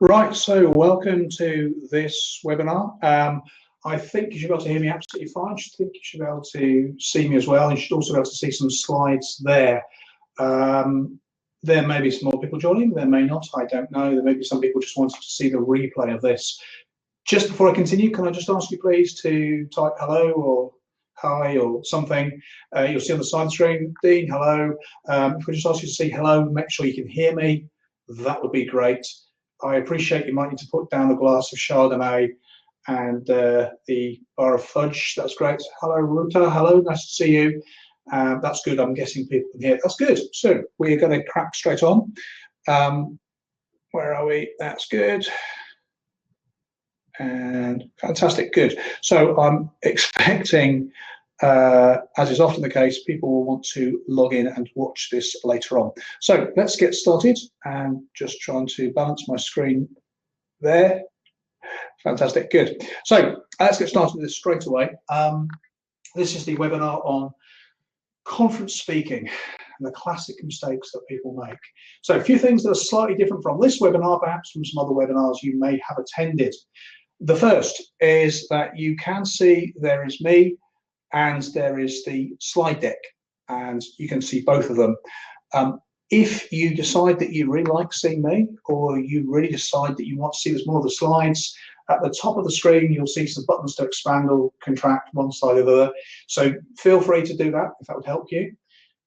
Right, so welcome to this webinar. I think you should be able to hear me absolutely fine. I think you should be able to see me as well. You should also be able to see some slides there. There may be some more people joining, there may not, I don't know. There may be some people just wanting to see the replay of this. Just before I continue, can I just ask you please to type hello or hi or something. You'll see on the side of the screen, Dean, hello. If I just ask you to say hello, make sure you can hear me, that would be great. I appreciate you might need to put down a glass of Chardonnay and the bar of fudge. That's great. Hello, Ruta. Hello, nice to see you. That's good. I'm guessing people can hear. That's good. So we're going to crack straight on. Where are we? That's good. And fantastic. Good. So I'm expecting, as is often the case, people will want to log in and watch this later on. So let's get started, and just trying to balance my screen there. Fantastic, good. So let's get started with this straight away. This is the webinar on conference speaking and the classic mistakes that people make. So a few things that are slightly different from this webinar, perhaps from some other webinars you may have attended. The first is that you can see there is me and there is the slide deck, and you can see both of them. If you decide that you really like seeing me, or you really decide that you want to see there's more of the slides, at the top of the screen you'll see some buttons to expand or contract one side or the other. So feel free to do that if that would help you.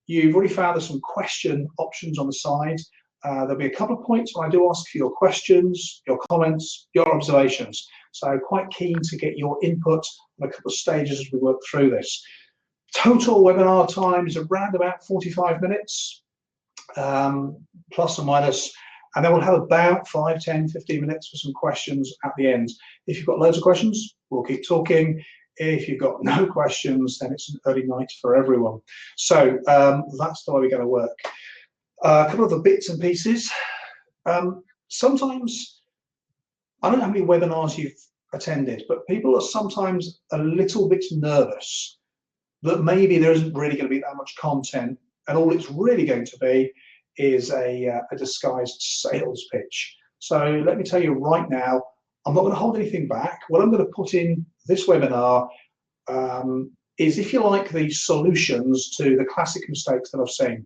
You've already found there's some question options on the side. There'll be a couple of points when I do ask for your questions, your comments, your observations. So quite keen to get your input on a couple of stages as we work through this. Total webinar time is around about 45 minutes, plus or minus, and then we'll have about 5, 10, 15 minutes for some questions at the end. If you've got loads of questions, we'll keep talking. If you've got no questions, then it's an early night for everyone. So that's the way we're going to work. A couple of the bits and pieces. Sometimes, I don't know how many webinars you've attended, but people are sometimes a little bit nervous that maybe there isn't really going to be that much content, and all it's really going to be is a disguised sales pitch. So let me tell you right now, I'm not going to hold anything back. What I'm going to put in this webinar is, if you like, the solutions to the classic mistakes that I've seen.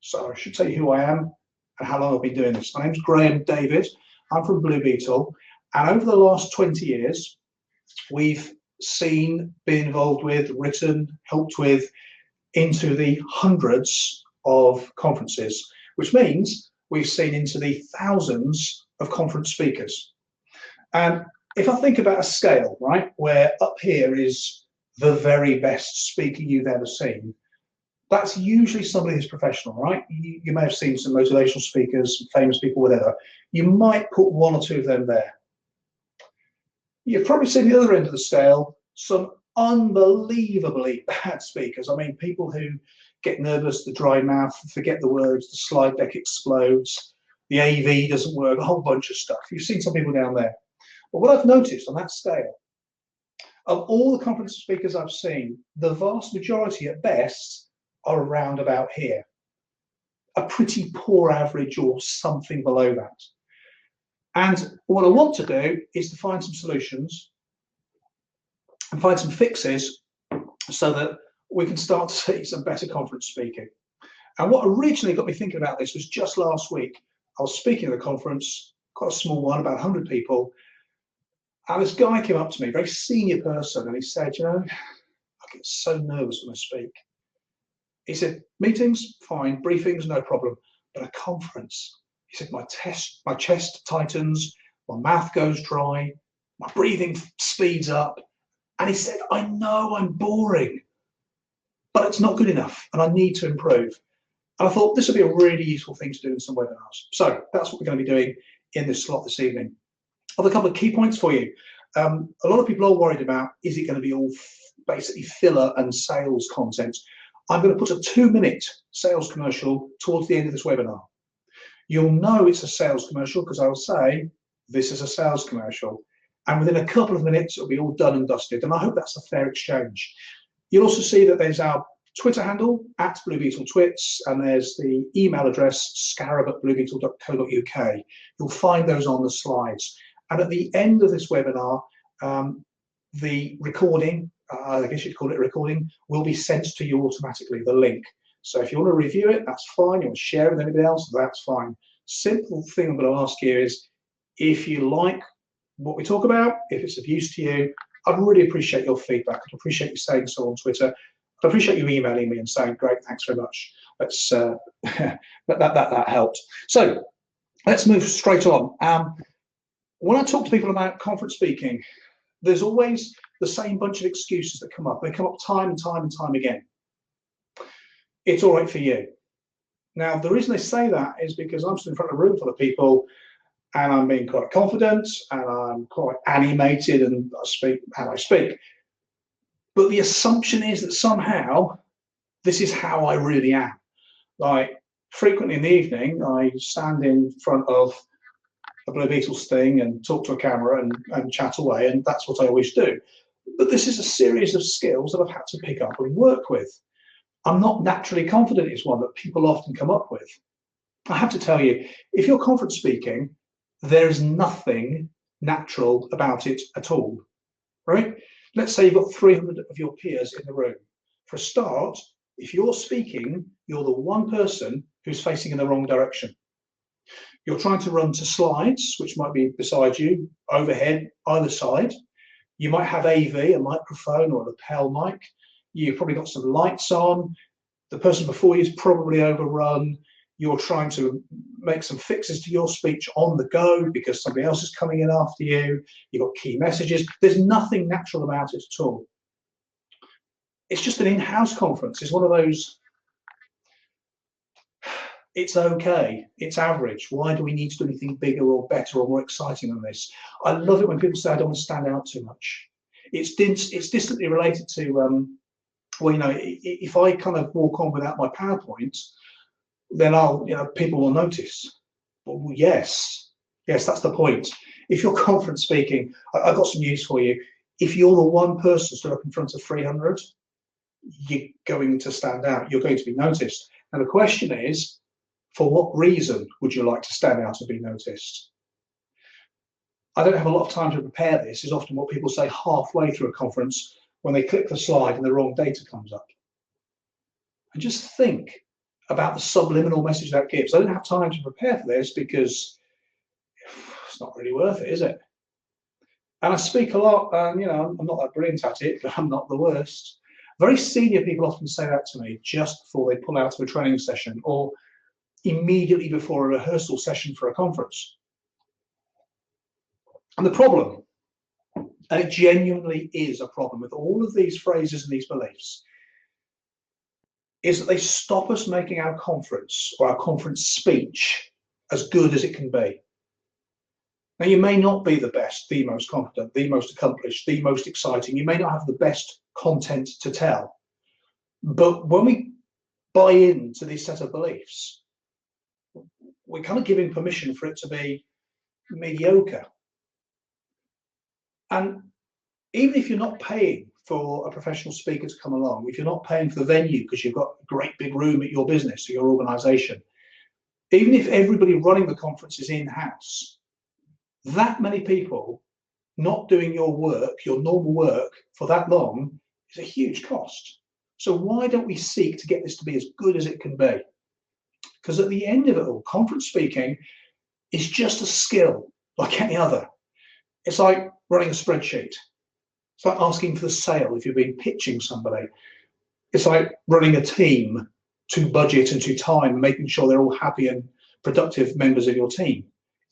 So I should tell you who I am and how long I've been doing this. My name's Graham David. I'm from Blue Beetle, and over the last 20 years, we've been involved with, written, helped with, into the hundreds of conferences, which means we've seen into the thousands of conference speakers. And if I think about a scale, right, where up here is the very best speaker you've ever seen, that's usually somebody who's professional, right? You may have seen some motivational speakers, famous people, whatever. You might put one or two of them there. You've probably seen the other end of the scale, some unbelievably bad speakers. I mean, people who get nervous, the dry mouth, forget the words, the slide deck explodes, the AV doesn't work, a whole bunch of stuff. You've seen some people down there. But what I've noticed on that scale, of all the conference speakers I've seen, the vast majority at best are around about here. A pretty poor average or something below that. And what I want to do is to find some solutions and find some fixes so that we can start to see some better conference speaking. And what originally got me thinking about this was just last week. I was speaking at a conference, quite a small one, about 100 people. And this guy came up to me, a very senior person, and he said, you know, I get so nervous when I speak. He said, meetings, fine, briefings, no problem, but a conference. He said, my chest tightens, my mouth goes dry, my breathing speeds up. And he said, I know I'm boring, but it's not good enough, and I need to improve. And I thought this would be a really useful thing to do in some webinars. So that's what we're going to be doing in this slot this evening. I have a couple of key points for you. A lot of people are worried about, is it going to be all basically filler and sales content? I'm going to put a 2-minute sales commercial towards the end of this webinar. You'll know it's a sales commercial because I'll say, this is a sales commercial. And within a couple of minutes, it'll be all done and dusted. And I hope that's a fair exchange. You'll also see that there's our Twitter handle at Blue Beetle Twits, and there's the email address scarab@bluebeetle.co.uk. You'll find those on the slides. And at the end of this webinar, the recording, I guess you'd call it a recording, will be sent to you automatically, the link. So if you want to review it, that's fine. You want to share it with anybody else, that's fine. Simple thing I'm going to ask you is, if you like what we talk about, if it's of use to you, I'd really appreciate your feedback. I'd appreciate you saying so on Twitter. I'd appreciate you emailing me and saying, great, thanks very much. That's, that helped. So let's move straight on. When I talk to people about conference speaking, there's always the same bunch of excuses that come up. They come up time and time and time again. It's all right for you. Now, the reason they say that is because I'm stood in front of a room full of people and I'm being quite confident and I'm quite animated and I speak how I speak. But the assumption is that somehow this is how I really am. Like, frequently in the evening, I stand in front of a Blue Beetles thing and talk to a camera and chat away, and that's what I always do. But this is a series of skills that I've had to pick up and work with. I'm not naturally confident is one that people often come up with. I have to tell you, if you're conference speaking, there's nothing natural about it at all, right? Let's say you've got 300 of your peers in the room. For a start, if you're speaking, you're the one person who's facing in the wrong direction. You're trying to run to slides, which might be beside you, overhead, either side. You might have AV, a microphone or a lapel mic. You've probably got some lights on. The person before you is probably overrun. You're trying to make some fixes to your speech on the go because somebody else is coming in after you. You've got key messages. There's nothing natural about it at all. It's just an in-house conference. It's one of those, it's okay, it's average. Why do we need to do anything bigger or better or more exciting than this? I love it when people say I don't want to stand out too much. It's distantly related to, well, you know, if I kind of walk on without my PowerPoint, then people will notice. Well, yes, that's the point. If you're conference speaking, I've got some news for you. If you're the one person stood up in front of 300, you're going to stand out. You're going to be noticed. And the question is, for what reason would you like to stand out and be noticed? I don't have a lot of time to prepare this. Is often what people say halfway through a conference when they click the slide and the wrong data comes up. And just think about the subliminal message that gives. I don't have time to prepare for this because it's not really worth it, is it? And I speak a lot, and I'm not that brilliant at it, but I'm not the worst. Very senior people often say that to me just before they pull out of a training session or immediately before a rehearsal session for a conference. And the problem, and it genuinely is a problem with all of these phrases and these beliefs, is that they stop us making our conference or our conference speech as good as it can be. Now, you may not be the best, the most competent, the most accomplished, the most exciting. You may not have the best content to tell. But when we buy into this set of beliefs, we're kind of giving permission for it to be mediocre. And even if you're not paying for a professional speaker to come along, if you're not paying for the venue because you've got a great big room at your business or your organization, even if everybody running the conference is in-house, that many people not doing your work, your normal work, for that long is a huge cost. So why don't we seek to get this to be as good as it can be? Because at the end of it all, conference speaking is just a skill like any other. It's like running a spreadsheet. It's like asking for the sale if you've been pitching somebody. It's like running a team to budget and to time, making sure they're all happy and productive members of your team.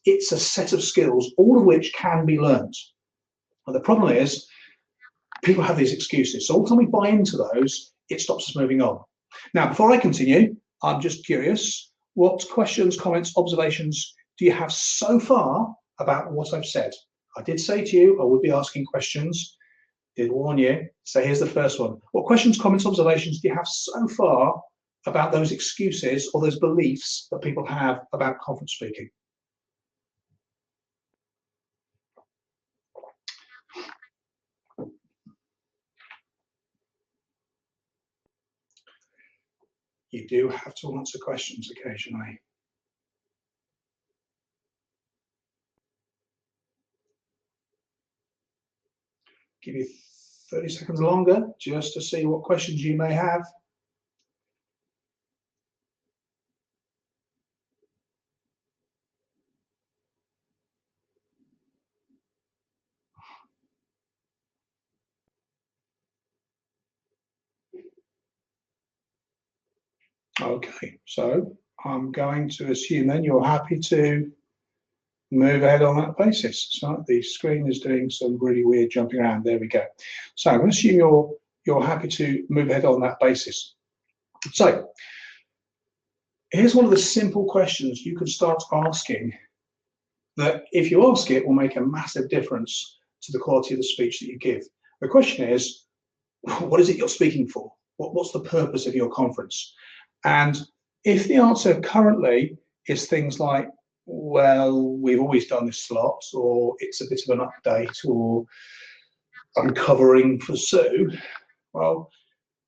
It's a set of skills, all of which can be learned. And the problem is, people have these excuses. So all the time we buy into those, it stops us moving on. Now, before I continue, I'm just curious, what questions, comments, observations do you have so far about what I've said? I did say to you I would be asking questions, did warn you. So here's the first one. What questions, comments, observations do you have so far about those excuses or those beliefs that people have about conference speaking? you do have to answer questions occasionally. Give you 30 seconds longer just to see what questions you may have. Okay, so I'm going to assume then you're happy to move ahead on that basis. So the screen is doing some really weird jumping around. There we go. So I'm going to assume you're happy to move ahead on that basis. So here's one of the simple questions you can start asking that, if you ask it, will make a massive difference to the quality of the speech that you give. The question is, what is it you're speaking for? What's the purpose of your conference? And if the answer currently is things like, well, we've always done this slot, or it's a bit of an update, or I'm covering for Sue, well,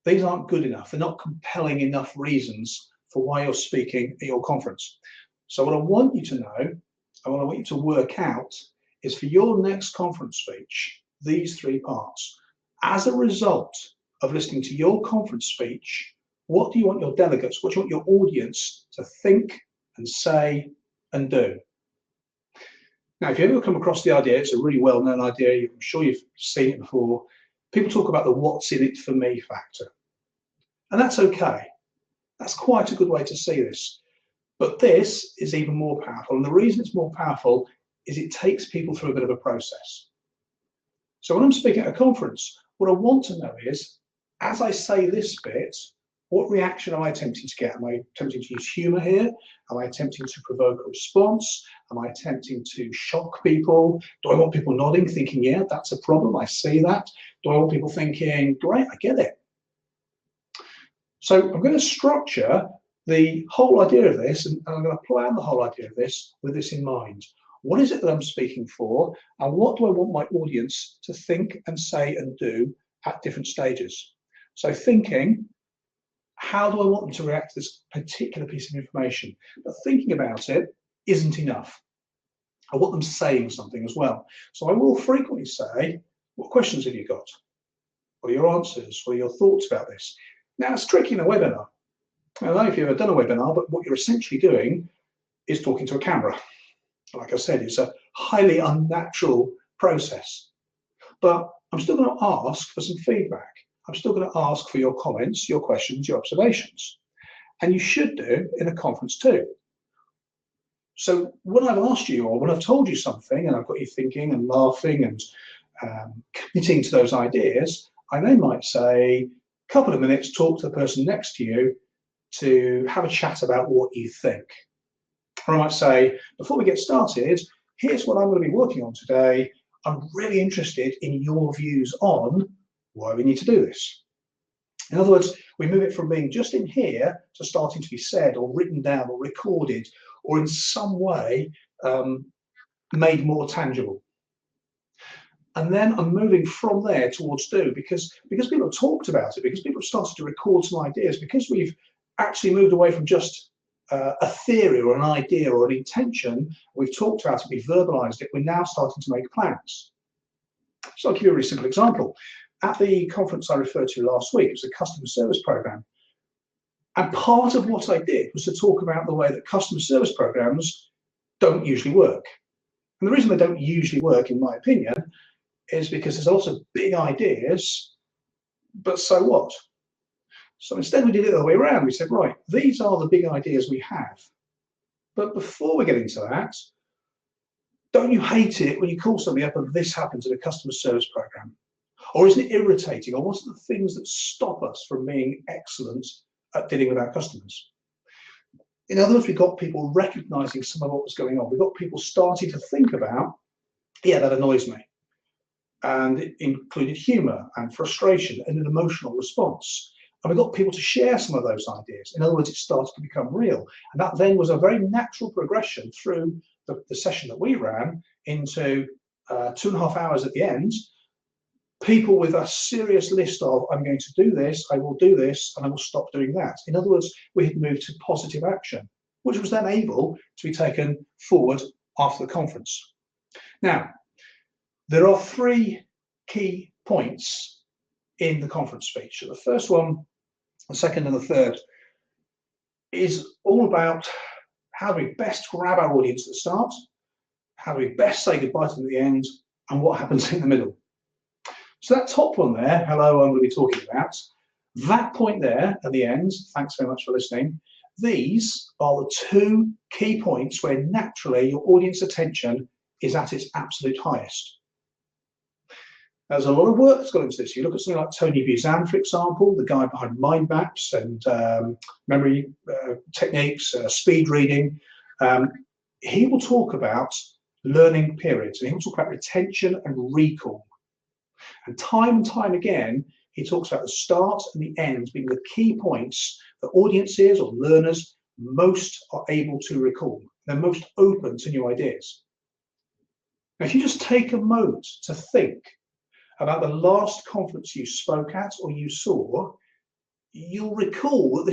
these aren't good enough. They're not compelling enough reasons for why you're speaking at your conference. So what I want you to know, and what I want you to work out, is for your next conference speech, these three parts. As a result of listening to your conference speech, what do you want your delegates, what do you want your audience to think and say and do? Now, if you ever come across the idea, it's a really well-known idea, I'm sure you've seen it before, people talk about the what's in it for me factor. And that's okay. That's quite a good way to see this. But this is even more powerful. And the reason it's more powerful is it takes people through a bit of a process. So when I'm speaking at a conference, what I want to know is, as I say this bit, what reaction am I attempting to get? Am I attempting to use humor here? Am I attempting to provoke a response? Am I attempting to shock people? Do I want people nodding, thinking, yeah, that's a problem, I see that? Do I want people thinking, great, I get it? So I'm going to structure the whole idea of this, and I'm going to plan the whole idea of this with this in mind. What is it that I'm speaking for, and what do I want my audience to think and say and do at different stages? So thinking, how do I want them to react to this particular piece of information? But thinking about it isn't enough. I want them saying something as well. So I will frequently say, what questions have you got? What are your answers? What are your thoughts about this? Now, it's tricky in a webinar. I don't know if you've ever done a webinar, but what you're essentially doing is talking to a camera. Like I said, it's a highly unnatural process. But I'm still going to ask for some feedback. I'm still going to ask for your comments, your questions, your observations. And you should do in a conference too. So when I've asked you, or when I've told you something, and I've got you thinking and laughing and committing to those ideas, I then might say, a couple of minutes, talk to the person next to you to have a chat about what you think. Or I might say, before we get started, here's what I'm going to be working on today. I'm really interested in your views on why we need to do this. In other words, we move it from being just in here to starting to be said or written down or recorded or in some way made more tangible. And then I'm moving from there towards do, because people have talked about it, because people have started to record some ideas, because we've actually moved away from just a theory or an idea or an intention. We've talked about it, we've verbalized it, we're now starting to make plans. So I'll give you a really simple example. At the conference I referred to last week, it was a customer service program. And part of what I did was to talk about the way that customer service programs don't usually work. And the reason they don't usually work, in my opinion, is because there's also big ideas, but so what? So instead we did it the other way around. We said, right, these are the big ideas we have. But before we get into that, don't you hate it when you call somebody up and this happens in a customer service program? Or isn't it irritating? Or what are the things that stop us from being excellent at dealing with our customers? In other words, we got people recognizing some of what was going on. We got people starting to think about, yeah, that annoys me. And it included humor and frustration and an emotional response. And we got people to share some of those ideas. In other words, it started to become real. And that then was a very natural progression through the session that we ran into 2.5 hours at the end. people with a serious list of, I'm going to do this, I will do this, and I will stop doing that. In other words, we had moved to positive action, which was then able to be taken forward after the conference. Now, there are three key points in the conference speech. So the first one, the second and the third is all about how do we best grab our audience at the start, how do we best say goodbye to them at the end, and what happens in the middle. So that top one there, hello, I'm going to be talking about, that point there at the end, thanks very much for listening, these are the two key points where naturally your audience attention is at its absolute highest. There's a lot of work that's gone into this. You look at something like Tony Buzan, for example, the guy behind mind maps and memory techniques, speed reading. He will talk about learning periods, and he will talk about retention and recall. And time again, he talks about the start and the end being the key points that audiences or learners most are able to recall. They're most open to new ideas. Now, if you just take a moment to think about the last conference you spoke at or you saw, you'll recall that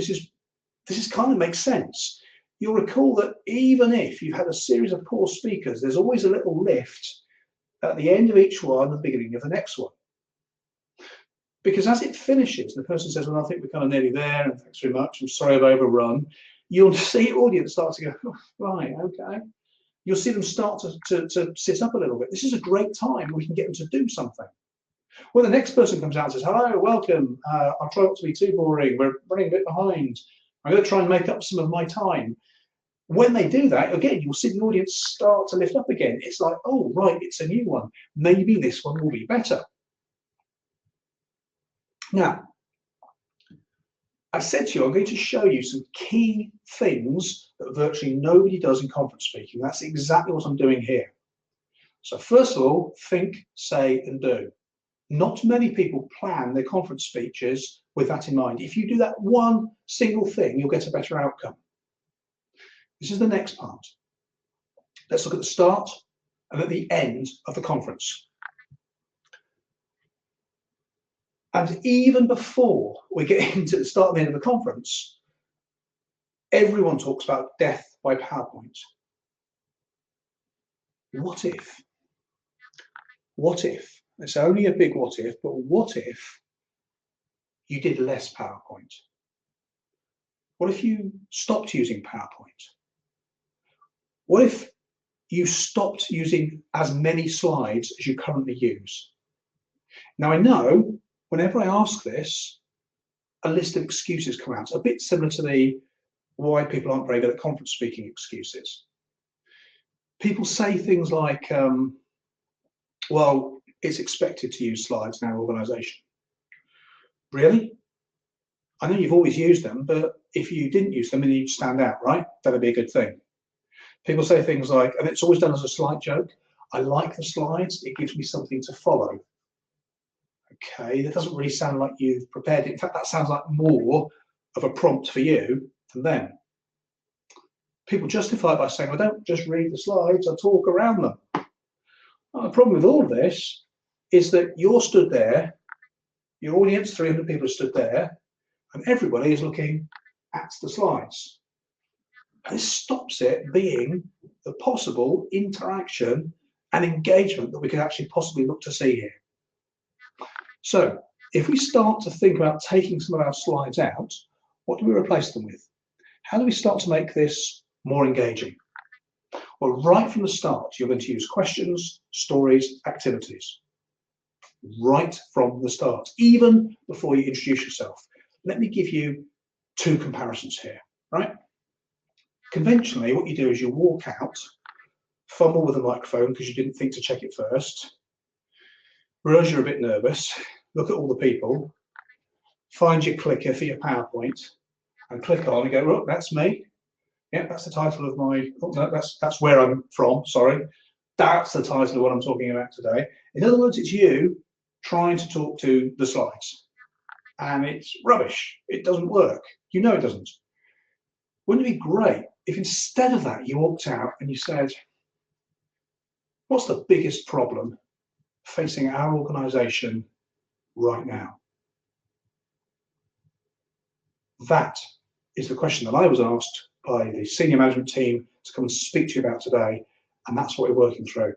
this kind of makes sense. You'll recall that even if you've had a series of poor speakers, there's always a little lift at the end of each one and the beginning of the next one. Because as it finishes, the person says, well, I think we're kind of nearly there, and thanks very much, I'm sorry I've overrun. You'll see audience start to go, oh, right, okay. You'll see them start to sit up a little bit. This is a great time we can get them to do something. Well, the next person comes out and says, hello, welcome, I'll try not to be too boring, we're running a bit behind, I'm going to try and make up some of my time. When they do that, again, you'll see the audience start to lift up again. It's like, oh, right, it's a new one. Maybe this one will be better. Now, I said to you, I'm going to show you some key things that virtually nobody does in conference speaking. That's exactly what I'm doing here. So first of all, think, say, and do. Not many people plan their conference speeches with that in mind. If you do that one single thing, you'll get a better outcome. This is the next part. Let's look at the start and at the end of the conference. And even before we get into the start and the end of the conference, everyone talks about death by PowerPoint. What if? What if? It's only a big what if, but what if you did less PowerPoint? What if you stopped using PowerPoint? What if you stopped using as many slides as you currently use? Now, I know whenever I ask this, a list of excuses come out, a bit similar to the why people aren't very good at conference speaking excuses. People say things like, well, it's expected to use slides in our organisation. Really? I know you've always used them, but if you didn't use them, then you'd stand out, right? That'd be a good thing. People say things like, and it's always done as a slight joke, I like the slides, it gives me something to follow. Okay, that doesn't really sound like you've prepared it. In fact, that sounds like more of a prompt for you than them. People justify it by saying, I don't just read the slides, I talk around them. Well, the problem with all of this is that you're stood there, your audience, 300 people are stood there, and everybody is looking at the slides. And this stops it being the possible interaction and engagement that we could actually possibly look to see here. So if we start to think about taking some of our slides out, what do we replace them with? How do we start to make this more engaging? Well, right from the start, you're going to use questions, stories, activities. Right from the start, even before you introduce yourself. Let me give you two comparisons here, right? Conventionally, what you do is you walk out, fumble with a microphone because you didn't think to check it first, realize you're a bit nervous, look at all the people, find your clicker for your PowerPoint, and click on and go, look, that's me. Yeah, that's the title of my, oh, no, that's where I'm from, sorry. That's the title of what I'm talking about today. In other words, it's you trying to talk to the slides. And it's rubbish. It doesn't work. You know it doesn't. Wouldn't it be great if instead of that you walked out and you said, what's the biggest problem facing our organisation right now? That is the question that I was asked by the senior management team to come and speak to you about today, and that's what we're working through.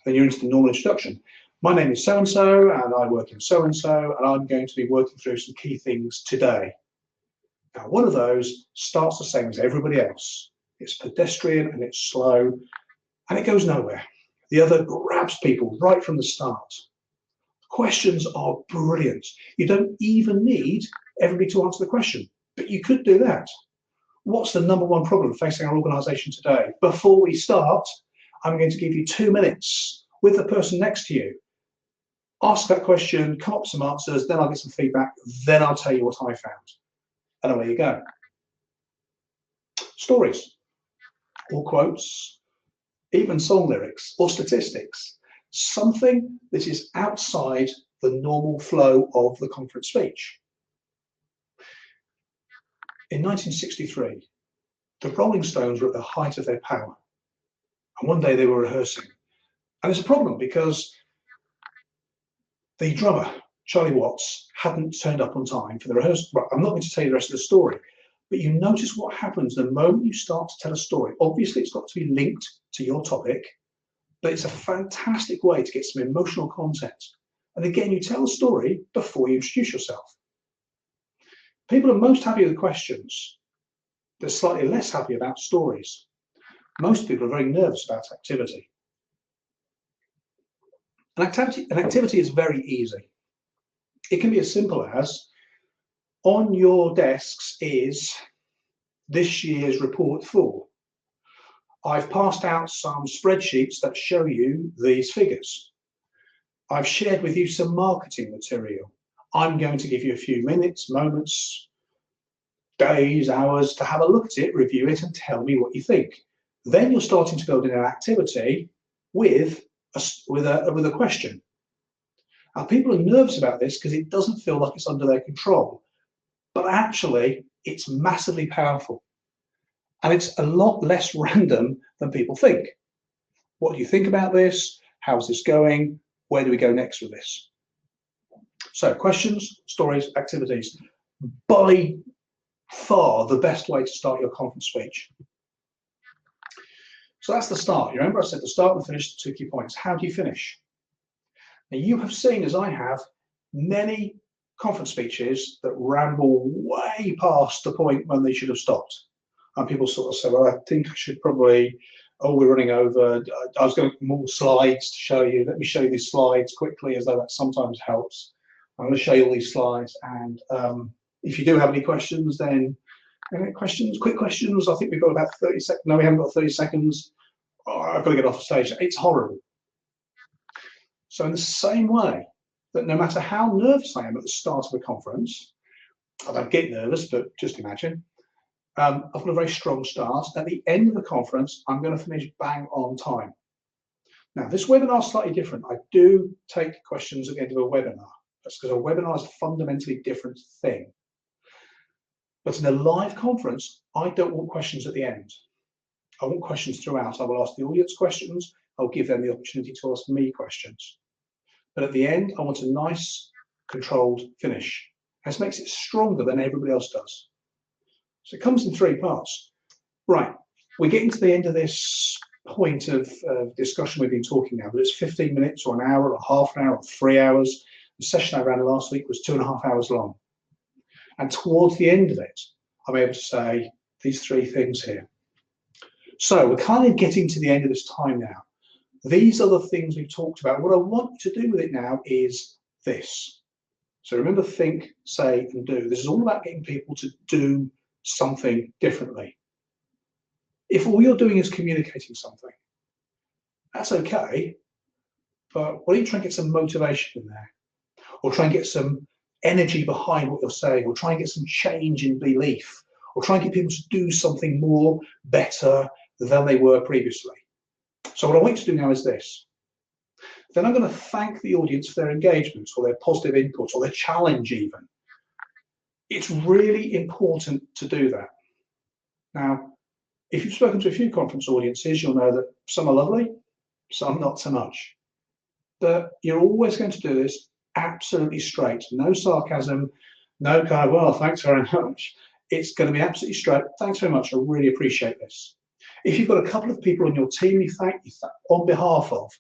Then you're into the normal introduction. My name is so-and-so, and I work in so-and-so, and I'm going to be working through some key things today. Now, one of those starts the same as everybody else. It's pedestrian and it's slow, and it goes nowhere. The other grabs people right from the start. Questions are brilliant. You don't even need everybody to answer the question, but you could do that. What's the number one problem facing our organisation today? Before we start, I'm going to give you 2 minutes with the person next to you. Ask that question, come up with some answers, then I'll get some feedback, then I'll tell you what I found. And away you go. Stories, or quotes, even song lyrics or statistics. Something that is outside the normal flow of the conference speech. In 1963, the Rolling Stones were at the height of their power. And one day they were rehearsing. And there's a problem because the drummer, Charlie Watts, hadn't turned up on time for the rehearsal. Well, I'm not going to tell you the rest of the story, but you notice what happens the moment you start to tell a story. Obviously, it's got to be linked to your topic, but it's a fantastic way to get some emotional content. And again, you tell a story before you introduce yourself. People are most happy with questions. They're slightly less happy about stories. Most people are very nervous about activity. An activity is very easy. It can be as simple as, on your desks is this year's report 4. I've passed out some spreadsheets that show you these figures. I've shared with you some marketing material. I'm going to give you a few minutes, moments, days, hours to have a look at it, review it, and tell me what you think. Then you're starting to build in an activity with a question. Now, people are nervous about this because it doesn't feel like it's under their control, but actually it's massively powerful. And it's a lot less random than people think. What do you think about this? How's this going? Where do we go next with this? So questions, stories, activities. By far the best way to start your conference speech. So that's the start. You remember I said the start and the finish, 2 key points. How do you finish? Now you have seen, as I have, many conference speeches that ramble way past the point when they should have stopped. And people sort of say, well, I think I should probably, oh, we're running over. I was going to more slides to show you. Let me show you these slides quickly, as though that sometimes helps. I'm going to show you all these slides. And if you do have any questions, then any questions, quick questions. I think we've got about 30 seconds. No, we haven't got 30 seconds. Oh, I've got to get off the stage. It's horrible. So in the same way that no matter how nervous I am at the start of a conference, I don't get nervous, but just imagine, I've got a very strong start. At the end of the conference, I'm going to finish bang on time. Now, this webinar is slightly different. I do take questions at the end of a webinar. That's because a webinar is a fundamentally different thing. But in a live conference, I don't want questions at the end. I want questions throughout. I will ask the audience questions. I'll give them the opportunity to ask me questions. But at the end, I want a nice, controlled finish. This makes it stronger than everybody else does. So it comes in 3 parts. Right, we're getting to the end of this point of discussion we've been talking now, but it's 15 minutes or an hour or half an hour or 3 hours. The session I ran last week was 2.5 hours long. And towards the end of it, I'm able to say these 3 things here. So we're kind of getting to the end of this time now. These are the things we've talked about. What I want you to do with it now is this. So remember, think, say, and do. This is all about getting people to do something differently. If all you're doing is communicating something, that's okay, but why don't you try and get some motivation in there? Or try and get some energy behind what you're saying, or try and get some change in belief, or try and get people to do something more, better than they were previously. So what I want you to do now is this. Then I'm going to thank the audience for their engagement, or their positive input, or their challenge even. It's really important to do that. Now, if you've spoken to a few conference audiences, you'll know that some are lovely, some not so much. But you're always going to do this absolutely straight, no sarcasm, no kind of, well, thanks very much. It's going to be absolutely straight. Thanks very much. I really appreciate this. If you've got a couple of people on your team you thank on behalf of,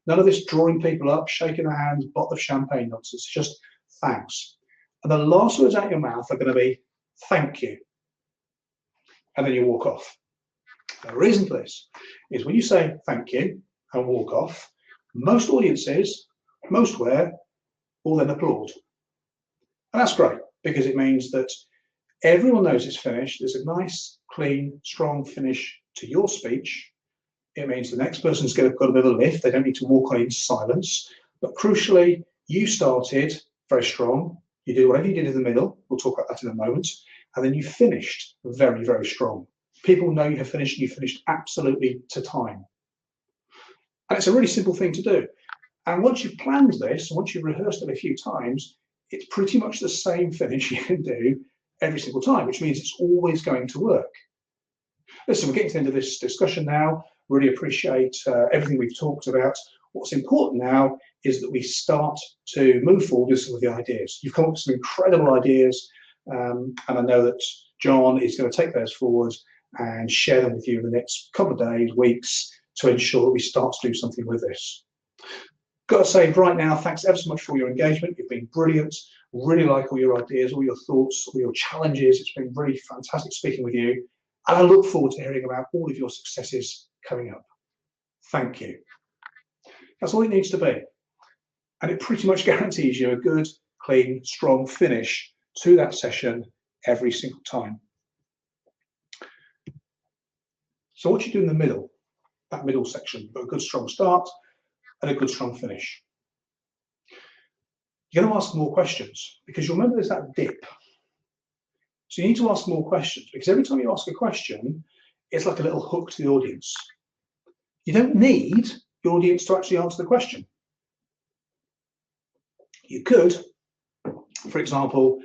none of this drawing people up, shaking their hands, bottle of champagne nonsense, just thanks. And the last words out of your mouth are going to be thank you. And then you walk off. The reason for this is when you say thank you and walk off, most audiences, mostwhere, will then applaud. And that's great because it means that everyone knows it's finished. There's a nice, clean, strong finish to your speech. It means the next person's got a bit of a lift. They don't need to walk on in silence. But crucially, you started very strong. You do whatever you did in the middle. We'll talk about that in a moment. And then you finished very, very strong. People know you have finished and you finished absolutely to time. And it's a really simple thing to do. And once you've planned this, and once you've rehearsed it a few times, it's pretty much the same finish you can do every single time, which means it's always going to work. Listen, we're getting to the end of this discussion now. Really appreciate everything we've talked about. What's important now is that we start to move forward with some of the ideas. You've come up with some incredible ideas, and I know that John is going to take those forward and share them with you in the next couple of days, weeks, to ensure that we start to do something with this. Got to say right now, thanks ever so much for your engagement. You've been brilliant. Really like all your ideas, all your thoughts, all your challenges. It's been really fantastic speaking with you. And I look forward to hearing about all of your successes coming up. Thank you. That's all it needs to be. And it pretty much guarantees you a good, clean, strong finish to that session every single time. So what you do in the middle, that middle section, you've got a good, strong start and a good, strong finish. You're going to ask more questions because you'll remember there's that dip. So you need to ask more questions because every time you ask a question, it's like a little hook to the audience. You don't need your audience to actually answer the question. You could, for example,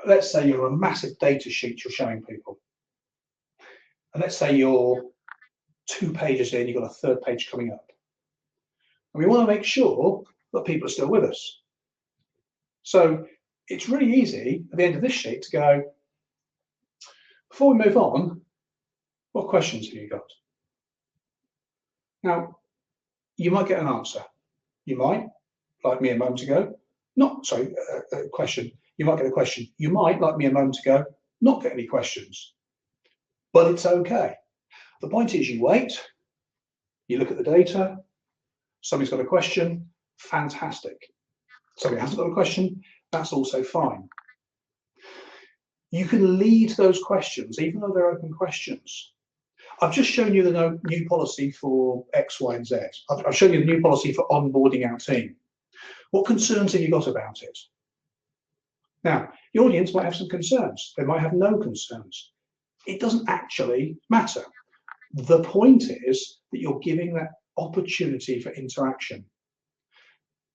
let's say you're a massive data sheet you're showing people. And let's say you're 2 pages in, you've got a 3rd page coming up. And we want to make sure that people are still with us. So it's really easy at the end of this sheet to go, before we move on, what questions have you got? Now, you might get an answer. You might, like me a moment ago, a question. You might get a question. You might, like me a moment ago, not get any questions. But it's okay. The point is you wait, you look at the data, somebody's got a question, fantastic. Somebody hasn't got a question, that's also fine. You can lead those questions, even though they're open questions. I've just shown you the new policy for X, Y, and Z. I've shown you the new policy for onboarding our team. What concerns have you got about it? Now, your audience might have some concerns. They might have no concerns. It doesn't actually matter. The point is that you're giving that opportunity for interaction.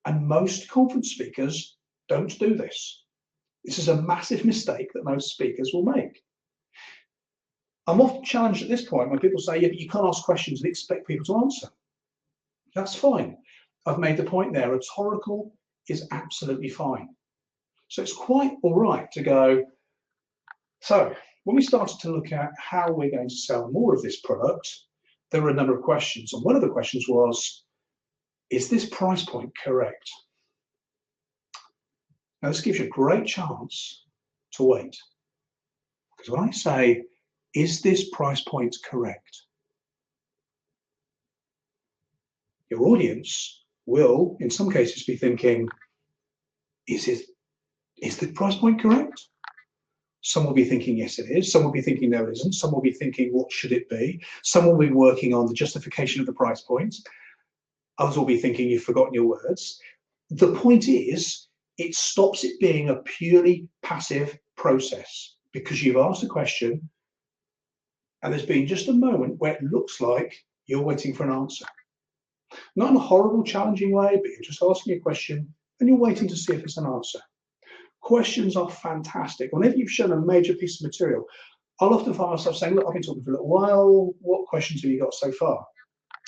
And most conference speakers don't do this. This is a massive mistake that most speakers will make. I'm often challenged at this point when people say, yeah, but you can't ask questions and expect people to answer. That's fine. I've made the point there, rhetorical is absolutely fine. So it's quite all right to go, so when we started to look at how we're going to sell more of this product, there were a number of questions. And one of the questions was, is this price point correct? Now, this gives you a great chance to wait. Because when I say, is this price point correct? Your audience will, in some cases, be thinking, is the price point correct? Some will be thinking, yes, it is. Some will be thinking, no, it isn't. Some will be thinking, what should it be? Some will be working on the justification of the price point. Others will be thinking, you've forgotten your words. The point is, it stops it being a purely passive process because you've asked a question and there's been just a moment where it looks like you're waiting for an answer. Not in a horrible, challenging way, but you're just asking a question and you're waiting to see if it's an answer. Questions are fantastic. Whenever you've shown a major piece of material, I'll often find myself saying, look, I've been talking for a little while. What questions have you got so far?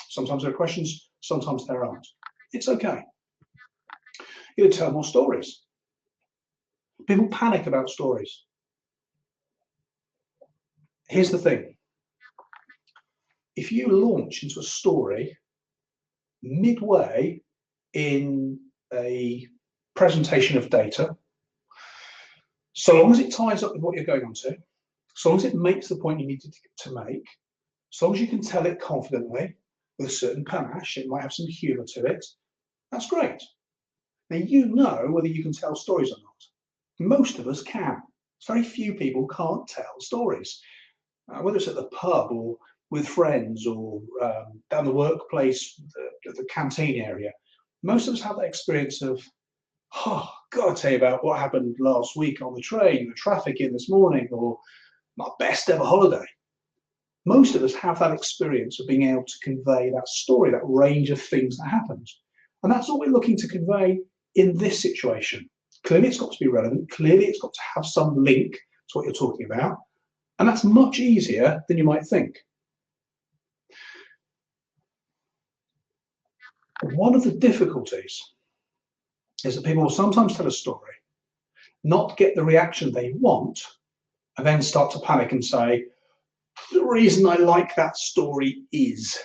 Sometimes there are questions, sometimes there aren't. It's okay. you're going to tell more stories. People panic about stories. Here's the thing. If you launch into a story midway in a presentation of data, so long as it ties up with what you're going on to, so long as it makes the point you need to make, so long as you can tell it confidently with a certain panache, it might have some humour to it, that's great. Now you know whether you can tell stories or not. Most of us can. Very few people can't tell stories, whether it's at the pub or with friends or down the workplace, the canteen area. Most of us have that experience of, oh, got to tell you about what happened last week on the train, the traffic in this morning, or my best ever holiday. Most of us have that experience of being able to convey that story, that range of things that happened. And that's what we're looking to convey in this situation. Clearly it's got to be relevant, clearly it's got to have some link to what you're talking about, and that's much easier than you might think. One of the difficulties is that people will sometimes tell a story, not get the reaction they want, and then start to panic and say, the reason I like that story is.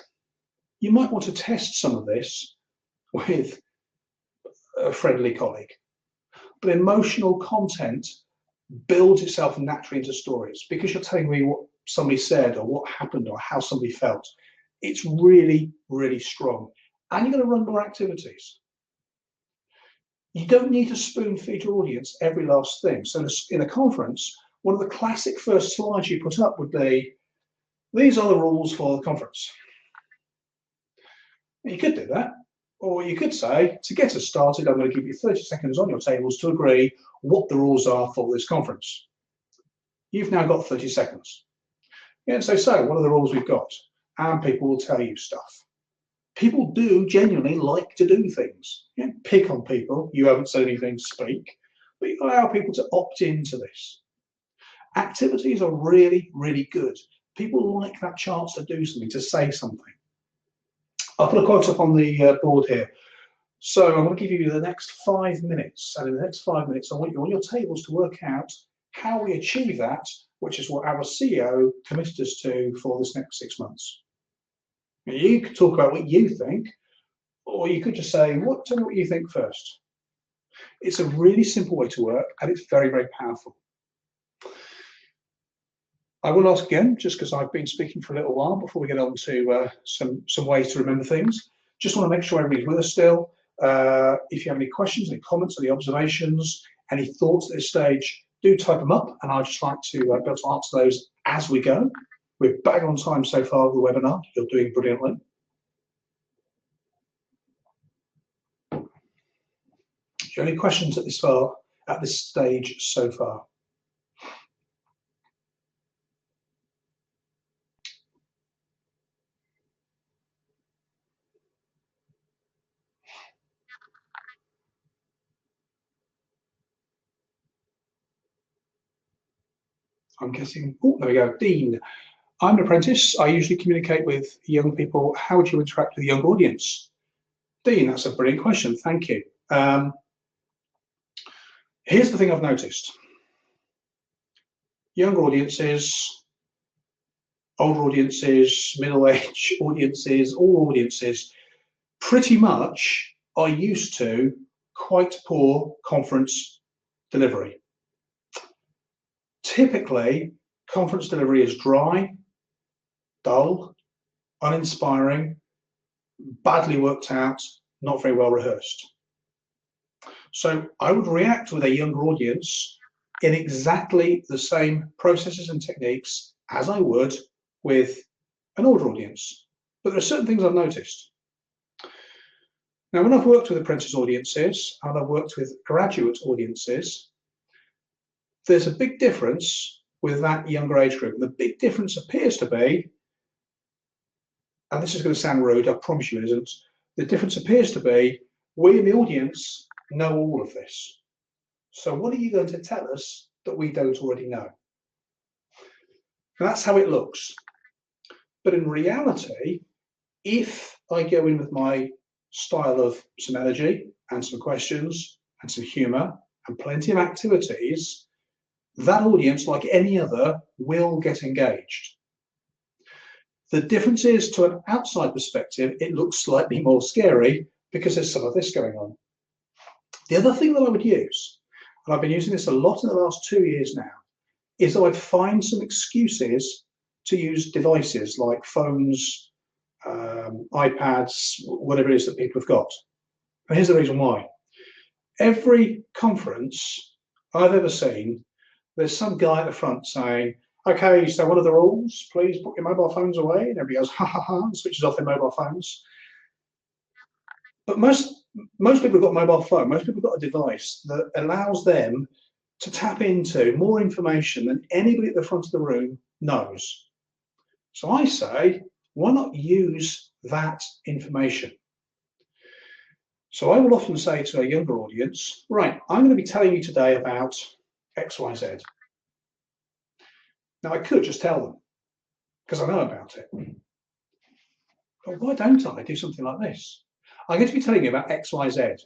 You might want to test some of this with a friendly colleague. But emotional content builds itself naturally into stories because you're telling me what somebody said or what happened or how somebody felt. It's really, really strong. And you're going to run more activities. You don't need to spoon feed your audience every last thing. So in a conference, one of the classic first slides you put up would be, these are the rules for the conference. You could do that. Or you could say, to get us started, I'm going to give you 30 seconds on your tables to agree what the rules are for this conference. You've now got 30 seconds. Yeah, so what are the rules we've got? And people will tell you stuff. People do genuinely like to do things. You don't pick on people, you haven't said anything, speak, but you allow people to opt into this. Activities are really, really good. People like that chance to do something, to say something. I'll put a quote up on the board here. So I'm going to give you the next 5 minutes, and in the next 5 minutes I want you on your tables to work out how we achieve that, which is what our CEO committed us to for this next 6 months. Now, you could talk about what you think, or you could just say, tell me what you think first. It's a really simple way to work, and it's very, very powerful. I will ask again, just because I've been speaking for a little while before we get on to some ways to remember things. Just want to make sure everybody's with us still. If you have any questions, any comments, any observations, any thoughts at this stage, do type them up, and I'd just like to be able to answer those as we go. We're bang on time so far with the webinar. You're doing brilliantly. Any questions at this stage so far? I'm guessing, oh, there we go, Dean. I'm an apprentice. I usually communicate with young people. How would you interact with a young audience? Dean, that's a brilliant question. Thank you. Here's the thing I've noticed. Younger audiences, older audiences, middle-aged audiences, all audiences pretty much are used to quite poor conference delivery. Typically, conference delivery is dry, dull, uninspiring, badly worked out, not very well rehearsed. So I would react with a younger audience in exactly the same processes and techniques as I would with an older audience. But there are certain things I've noticed. Now, when I've worked with apprentice audiences and I've worked with graduate audiences, there's a big difference with that younger age group. The big difference appears to be, and this is going to sound rude, I promise you it isn't, the difference appears to be we in the audience know all of this. So what are you going to tell us that we don't already know? And that's how it looks. But in reality, if I go in with my style of some energy and some questions and some humour and plenty of activities, that audience, like any other, will get engaged. The difference is, to an outside perspective, it looks slightly more scary because there's some of this going on. The other thing that I would use, and I've been using this a lot in the last 2 years now, is that I'd find some excuses to use devices like phones, iPads, whatever it is that people have got. And here's the reason why. Every conference I've ever seen, there's some guy at the front saying, okay, so what are the rules? Please put your mobile phones away. And everybody goes, ha ha ha, and switches off their mobile phones. But most people have got a mobile phone. Most people have got a device that allows them to tap into more information than anybody at the front of the room knows. So I say, why not use that information? So I will often say to a younger audience, right, I'm going to be telling you today about X, Y, Z. Now I could just tell them because I know about it. But why don't I do something like this? I'm going to be telling you about X, Y, Z.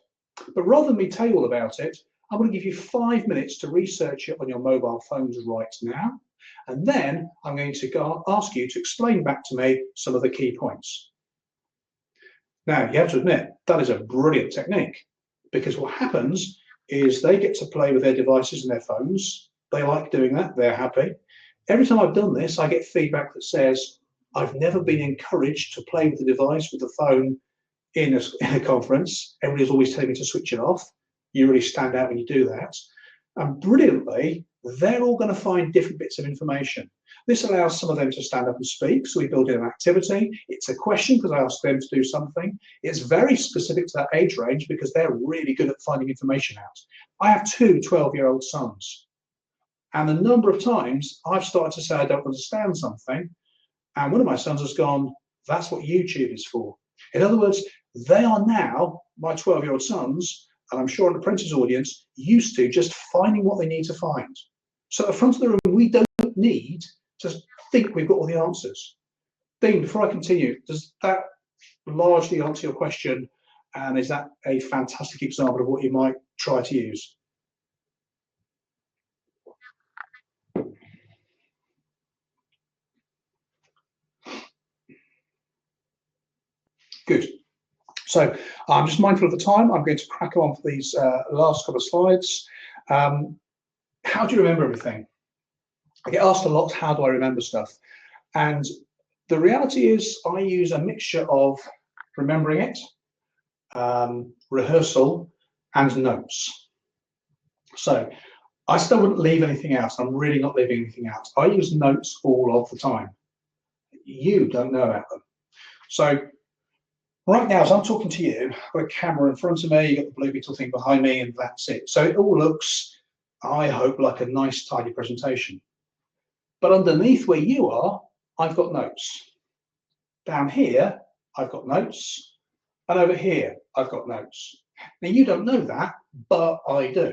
But rather than me tell you all about it, I'm going to give you 5 minutes to research it on your mobile phones right now. And then I'm going to ask you to explain back to me some of the key points. Now, you have to admit, that is a brilliant technique, because what happens is they get to play with their devices and their phones. They like doing that. They're happy. Every time I've done this, I get feedback that says, I've never been encouraged to play with the device, with the phone in a conference. Everybody's always telling me to switch it off. You really stand out when you do that. And brilliantly, they're all going to find different bits of information. This allows some of them to stand up and speak, so we build in an activity. It's a question because I ask them to do something. It's very specific to that age range because they're really good at finding information out. I have 2 12-year-old sons, and the number of times I've started to say I don't understand something, and one of my sons has gone, that's what YouTube is for. In other words, they are now, my 12-year-old sons, and I'm sure an apprentice audience, used to just finding what they need to find. So at the front of the room, we don't need to think we've got all the answers. Dean, before I continue, does that largely answer your question? And is that a fantastic example of what you might try to use? Good. So I'm just mindful of the time. I'm going to crack on for these last couple of slides. How do you remember everything? I get asked a lot, how do I remember stuff? And the reality is I use a mixture of remembering it, rehearsal, and notes. So I still wouldn't leave anything out. I'm really not leaving anything out. I use notes all of the time. You don't know about them. So right now, as I'm talking to you, I've got a camera in front of me, you've got the Blue Beetle thing behind me, and that's it. So it all looks, I hope, like a nice, tidy presentation. But underneath where you are, I've got notes. Down here, I've got notes. And over here, I've got notes. Now, you don't know that, but I do.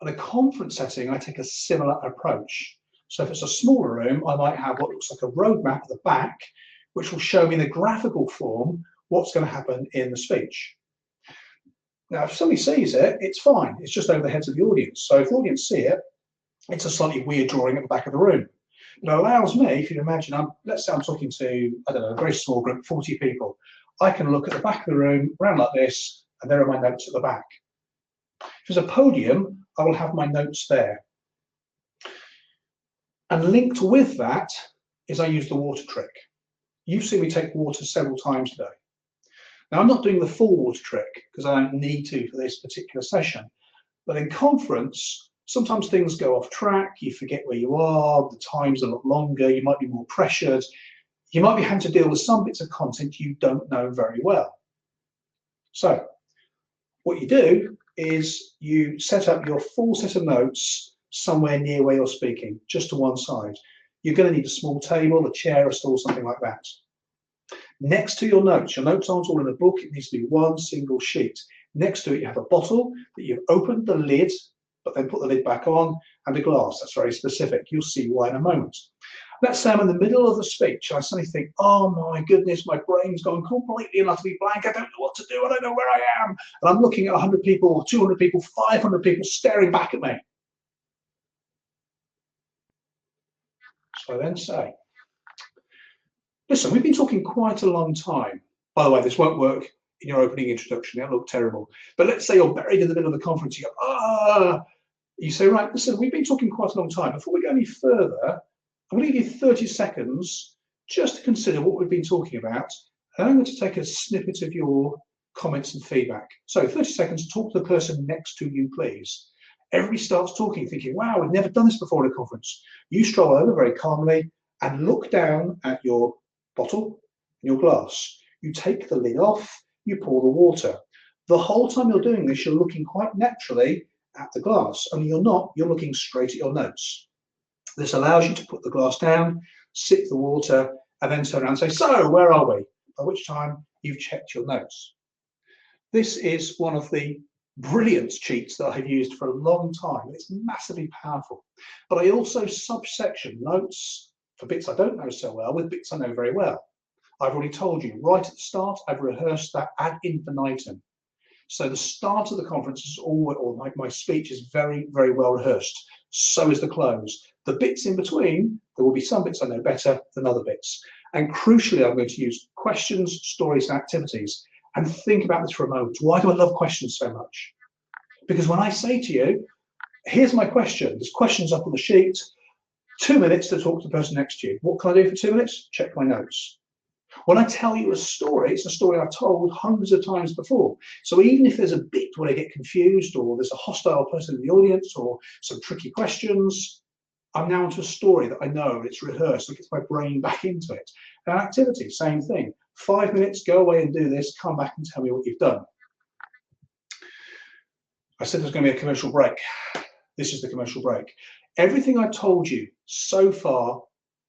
In a conference setting, I take a similar approach. So if it's a smaller room, I might have what looks like a roadmap at the back, which will show me in a graphical form what's going to happen in the speech. Now, if somebody sees it, it's fine. It's just over the heads of the audience. So if the audience see it, it's a slightly weird drawing at the back of the room. It allows me, if you imagine, let's say I'm talking to, I don't know, a very small group, 40 people. I can look at the back of the room, around like this, and there are my notes at the back. If there's a podium, I will have my notes there. And linked with that is I use the water trick. You've seen me take water several times today. Now, I'm not doing the full water trick because I don't need to for this particular session. But in conference, sometimes things go off track, you forget where you are, the time's a lot longer, you might be more pressured, you might be having to deal with some bits of content you don't know very well. So what you do is you set up your full set of notes somewhere near where you're speaking, just to one side. You're going to need a small table, a chair, a stool, something like that. Next to your notes aren't all in a book, it needs to be one single sheet. Next to it, you have a bottle that you've opened the lid, but then put the lid back on, and a glass. That's very specific. You'll see why in a moment. Let's say I'm in the middle of the speech. I suddenly think, oh my goodness, my brain's gone completely and utterly blank. I don't know what to do. I don't know where I am. And I'm looking at 100 people, 200 people, 500 people staring back at me. So I then say, listen, we've been talking quite a long time. By the way, this won't work in your opening introduction. It'll look terrible. But let's say you're buried in the middle of the conference. You go, ah. You say, right, listen, we've been talking quite a long time. Before we go any further, I'm going to give you 30 seconds just to consider what we've been talking about. And I'm going to take a snippet of your comments and feedback. So 30 seconds, talk to the person next to you, please. Everybody starts talking, thinking, wow, we've never done this before at a conference. You stroll over very calmly and look down at your bottle and your glass. You take the lid off, you pour the water. The whole time you're doing this, you're looking quite naturally at the glass, and you're not, you're looking straight at your notes. This allows you to put the glass down, sip the water, and then turn around and say, so where are we? By which time you've checked your notes. This is one of the brilliant cheats that I've used for a long time. It's massively powerful. But I also subsection notes for bits I don't know so well with bits I know very well. I've already told you right at the start, I've rehearsed that ad infinitum. So the start of the conference is always, or my speech is very, very well rehearsed. So is the close. The bits in between, there will be some bits I know better than other bits. And crucially, I'm going to use questions, stories, and activities. And think about this for a moment. Why do I love questions so much? Because when I say to you, here's my question, there's questions up on the sheet, 2 minutes to talk to the person next to you. What can I do for 2 minutes? Check my notes. When I tell you a story, it's a story I've told hundreds of times before. So even if there's a bit where I get confused, or there's a hostile person in the audience, or some tricky questions, I'm now into a story that I know, it's rehearsed, it gets my brain back into it. An activity, same thing. 5 minutes, go away and do this, come back and tell me what you've done. I said there's going to be a commercial break. This is the commercial break. Everything I've told you so far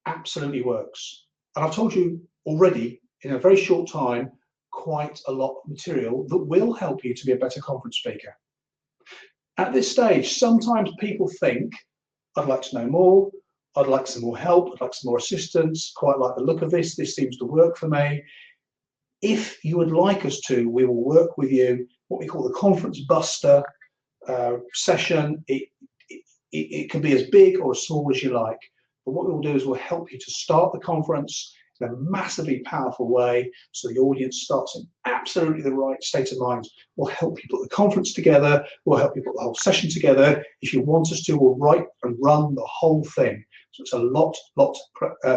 absolutely works. And I've told you already in a very short time quite a lot of material that will help you to be a better conference speaker. At this stage, sometimes people think, I'd like to know more, I'd like some more help, I'd like some more assistance, quite like the look of this seems to work for me. If you would like us to, we will work with you, what we call the Conference Buster session. It can be as big or as small as you like, but what we'll do is we'll help you to start the conference in a massively powerful way, so the audience starts in absolutely the right state of mind. We'll help you put the conference together, we'll help you put the whole session together. If you want us to, we'll write and run the whole thing. So it's a lot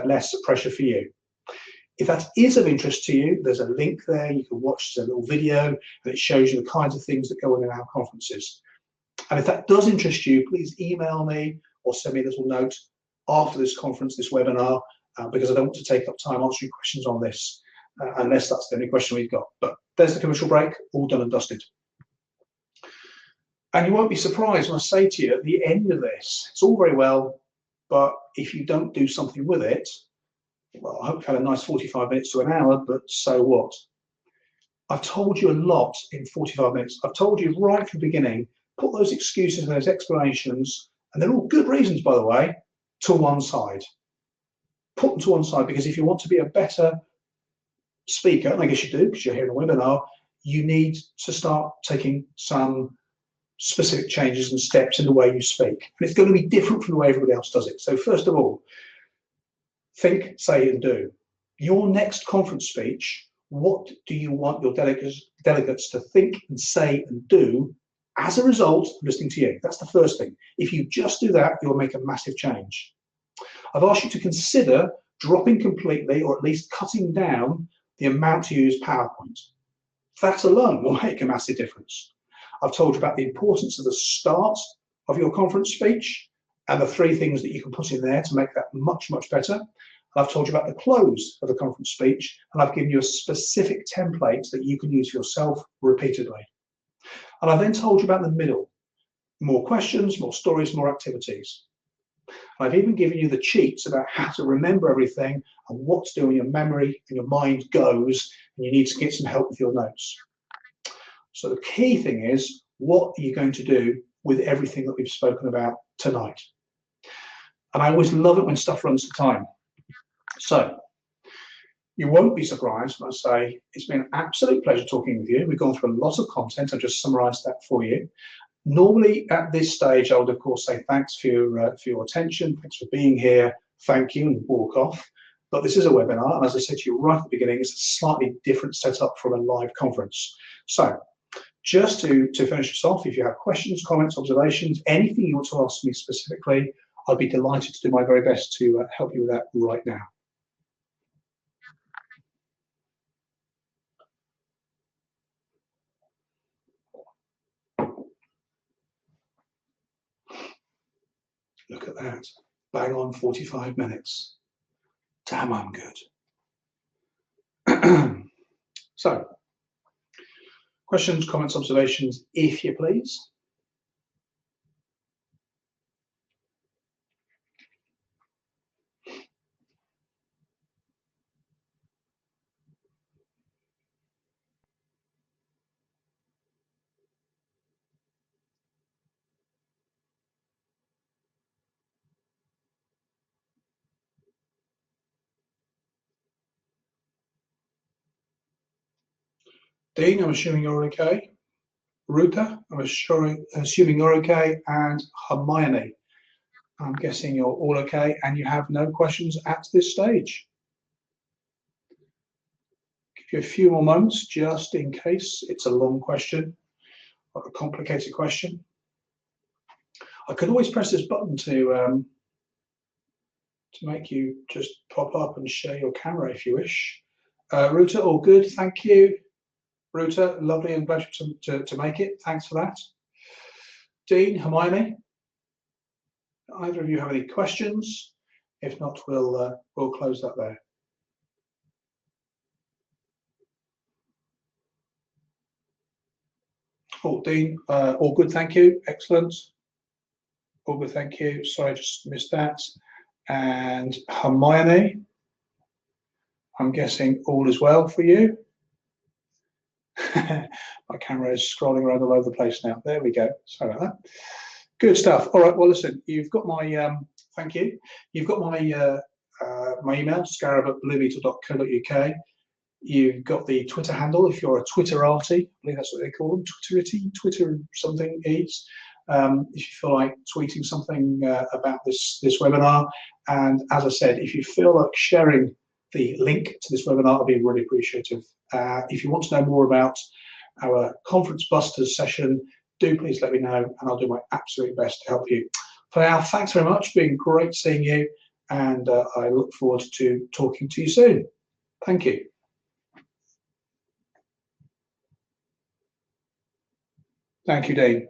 less pressure for you. If that is of interest to you, there's a link there. You can watch a little video, and it shows you the kinds of things that go on in our conferences. And if that does interest you, please email me or send me a little note after this conference, this webinar, because I don't want to take up time answering questions on this, unless that's the only question we've got. But there's the commercial break, all done and dusted. And you won't be surprised when I say to you at the end of this, it's all very well, but if you don't do something with it, well, I hope you had a nice 45 minutes to an hour, but so what? I've told you a lot in 45 minutes. I've told you right from the beginning, put those excuses and those explanations, and they're all good reasons, by the way, to one side. Put them to one side, because if you want to be a better speaker, and I guess you do because you're here in a webinar, you need to start taking some specific changes and steps in the way you speak. And it's going to be different from the way everybody else does it. So first of all, think, say, and do. Your next conference speech, what do you want your delegates to think and say and do as a result of listening to you? That's the first thing. If you just do that, you'll make a massive change. I've asked you to consider dropping completely, or at least cutting down, the amount you use PowerPoint. That alone will make a massive difference. I've told you about the importance of the start of your conference speech and the 3 things that you can put in there to make that much, much better. I've told you about the close of the conference speech, and I've given you a specific template that you can use for yourself repeatedly. And I've then told you about the middle, more questions, more stories, more activities. I've even given you the cheats about how to remember everything and what to do when your memory and your mind goes and you need to get some help with your notes. So the key thing is, what are you going to do with everything that we've spoken about tonight? And I always love it when stuff runs to time. So you won't be surprised when I say it's been an absolute pleasure talking with you. We've gone through a lot of content. I've just summarised that for you. Normally at this stage, I would of course say thanks for your attention, thanks for being here, thank you, and walk off. But this is a webinar, and as I said to you right at the beginning, it's a slightly different setup from a live conference. So just to finish us off, if you have questions, comments, observations, anything you want to ask me specifically, I'd be delighted to do my very best to help you with that right now. Look at that, bang on 45 minutes. Damn, I'm good. So, questions, comments, observations, if you please. Dean, I'm assuming you're okay. Ruta, I'm assuming you're okay. And Hermione, I'm guessing you're all okay and you have no questions at this stage. Give you a few more moments just in case it's a long question or a complicated question. I could always press this button to make you just pop up and share your camera if you wish. Ruta, all good, thank you. Ruta, lovely and pleasure to make it. Thanks for that. Dean, Hermione, either of you have any questions? If not, we'll close that there. Oh, Dean, all good, thank you. Excellent. All good, thank you. Sorry, I just missed that. And Hermione, I'm guessing all is well for you. My camera is scrolling around all over the place now. There we go. Sorry about that. Good stuff. All right. Well, listen, you've got my thank you. You've got my my email, scarab@bluebeetle.co.uk. You've got the Twitter handle if you're a Twitterati. I believe that's what they call them, Twitterati, Twitter something eats. If you feel like tweeting something about this webinar, and as I said, if you feel like sharing the link to this webinar, I'd be really appreciative. If you want to know more about our Conference Busters session, do please let me know, and I'll do my absolute best to help you. For now, thanks very much. It's been great seeing you, and I look forward to talking to you soon. Thank you. Thank you, Dean.